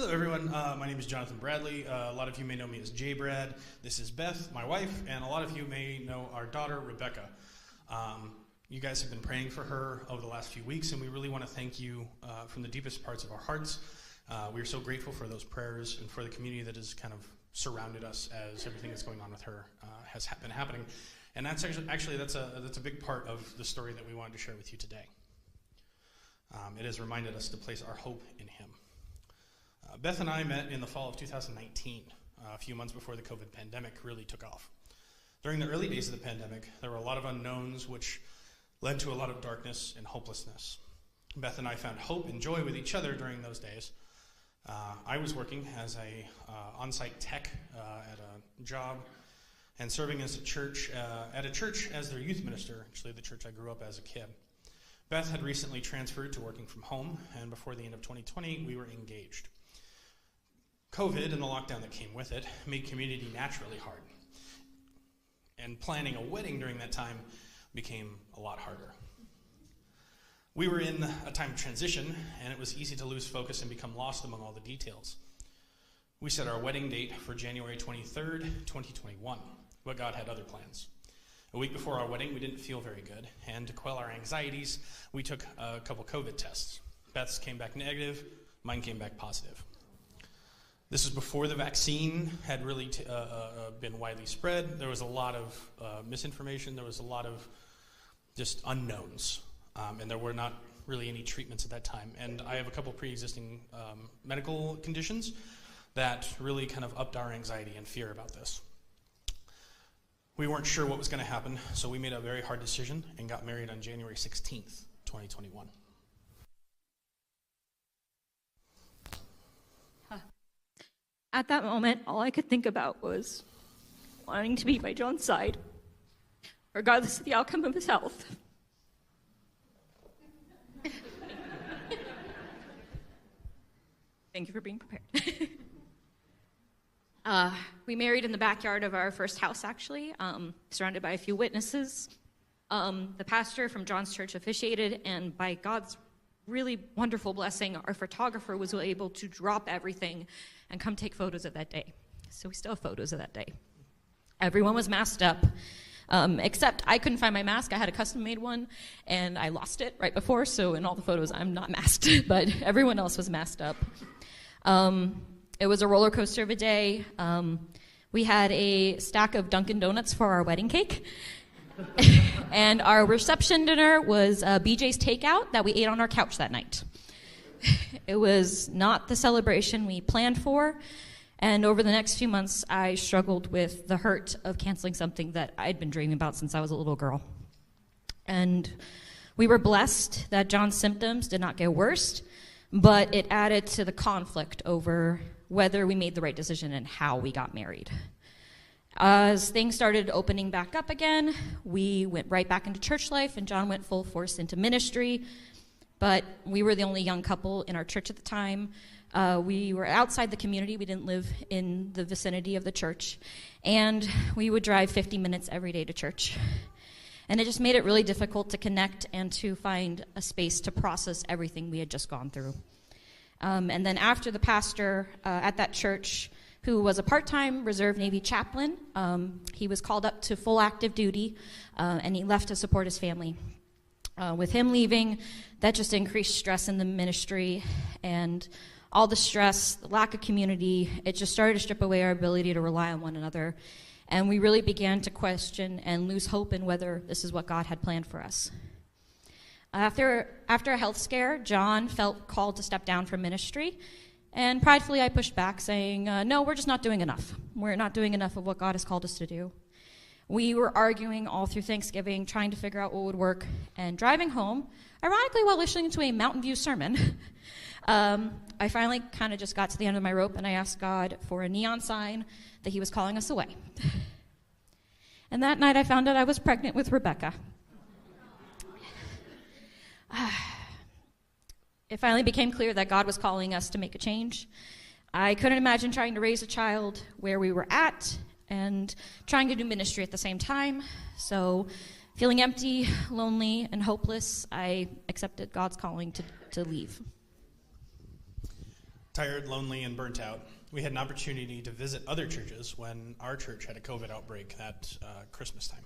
Hello, everyone. My name is Jonathan Bradley. A lot of you may know me as J. Brad. This is Beth, my wife, and a lot of you may know our daughter, Rebecca. You guys have been praying for her over the last few weeks, and we really want to thank you from the deepest parts of our hearts. We are so grateful for those prayers and for the community that has kind of surrounded us as everything that's going on with her has been happening. And that's actually that's a big part of the story that we wanted to share with you today. It has reminded us to place our hope in Him. Beth and I met in the fall of 2019, a few months before the COVID pandemic really took off. During the early days of the pandemic, there were a lot of unknowns which led to a lot of darkness and hopelessness. Beth and I found hope and joy with each other during those days. I was working as a on-site tech at a job and serving as at a church as their youth minister, actually the church I grew up as a kid. Beth had recently transferred to working from home, and before the end of 2020, we were engaged. COVID and the lockdown that came with it made community naturally hard. And planning a wedding during that time became a lot harder. We were in a time of transition, and it was easy to lose focus and become lost among all the details. We set our wedding date for January 23rd, 2021, but God had other plans. A week before our wedding, we didn't feel very good, and to quell our anxieties, we took a couple COVID tests. Beth's came back negative, mine came back positive. This was before the vaccine had really been widely spread. There was a lot of misinformation. There was a lot of just unknowns. And there were not really any treatments at that time. And I have a couple pre-existing medical conditions that really kind of upped our anxiety and fear about this. We weren't sure what was going to happen, so we made a very hard decision and got married on January 16th, 2021. At that moment, all I could think about was wanting to be by John's side, regardless of the outcome of his health. Thank you for being prepared. We married in the backyard of our first house, actually, surrounded by a few witnesses. The pastor from John's church officiated, and by God's really wonderful blessing, our photographer was able to drop everything and come take photos of that day. So we still have photos of that day. Everyone was masked up, except I couldn't find my mask. I had a custom-made one, and I lost it right before, so in all the photos, I'm not masked, but everyone else was masked up. It was a roller coaster of a day. We had a stack of Dunkin' Donuts for our wedding cake. And our reception dinner was BJ's Takeout that we ate on our couch that night. It was not the celebration we planned for, and over the next few months, I struggled with the hurt of canceling something that I'd been dreaming about since I was a little girl. And we were blessed that John's symptoms did not get worse, but it added to the conflict over whether we made the right decision and how we got married. As things started opening back up again, we went right back into church life, and John went full force into ministry. But we were the only young couple in our church at the time. We were outside the community. We didn't live in the vicinity of the church. And we would drive 50 minutes every day to church. And it just made it really difficult to connect and to find a space to process everything we had just gone through. And then after the pastor at that church, who was a part-time Reserve Navy chaplain, he was called up to full active duty, and he left to support his family. With him leaving, that just increased stress in the ministry, and all the stress, the lack of community, it just started to strip away our ability to rely on one another. And we really began to question and lose hope in whether this is what God had planned for us. After a health scare, John felt called to step down from ministry, and pridefully I pushed back, saying, no, we're just not doing enough. We're not doing enough of what God has called us to do. We were arguing all through Thanksgiving, trying to figure out what would work, and driving home, ironically while listening to a Mountain View sermon, I finally kind of just got to the end of my rope, and I asked God for a neon sign that He was calling us away. And that night I found out I was pregnant with Rebecca. It finally became clear that God was calling us to make a change. I couldn't imagine trying to raise a child where we were at and trying to do ministry at the same time. So feeling empty, lonely, and hopeless, I accepted God's calling to leave. Tired, lonely, and burnt out, we had an opportunity to visit other churches when our church had a COVID outbreak at Christmas time.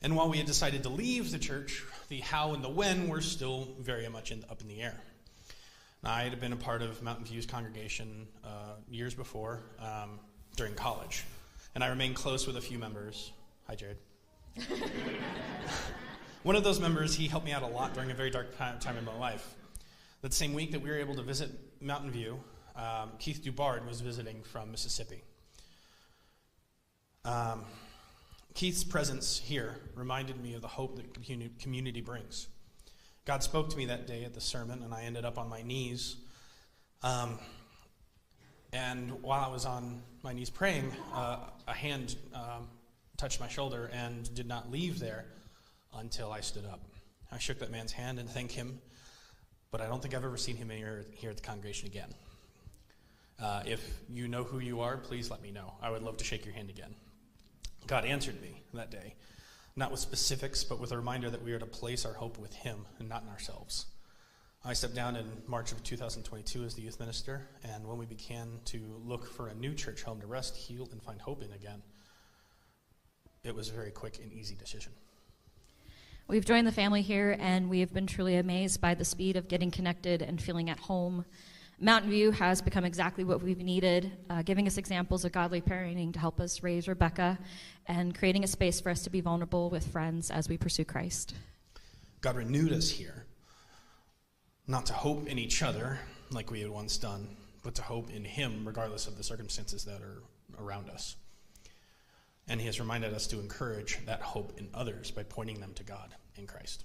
And while we had decided to leave the church, the how and the when were still very much up in the air. Now, I had been a part of Mountain View's congregation years before, during college, and I remained close with a few members. Hi, Jared. One of those members, he helped me out a lot during a very dark time in my life. That same week that we were able to visit Mountain View, Keith Dubard was visiting from Mississippi. Keith's presence here reminded me of the hope that community brings. God spoke to me that day at the sermon, and I ended up on my knees. And while I was on my knees praying, a hand touched my shoulder and did not leave there until I stood up. I shook that man's hand and thanked him, but I don't think I've ever seen him here at the congregation again. If you know who you are, please let me know. I would love to shake your hand again. God answered me that day, not with specifics, but with a reminder that we are to place our hope with him and not in ourselves. I stepped down in March of 2022 as the youth minister, and when we began to look for a new church home to rest, heal, and find hope in again, it was a very quick and easy decision. We've joined the family here, and we have been truly amazed by the speed of getting connected and feeling at home. Mountain View has become exactly what we've needed, giving us examples of godly parenting to help us raise Rebecca and creating a space for us to be vulnerable with friends as we pursue Christ. God renewed us here, not to hope in each other like we had once done, but to hope in him regardless of the circumstances that are around us. And he has reminded us to encourage that hope in others by pointing them to God in Christ.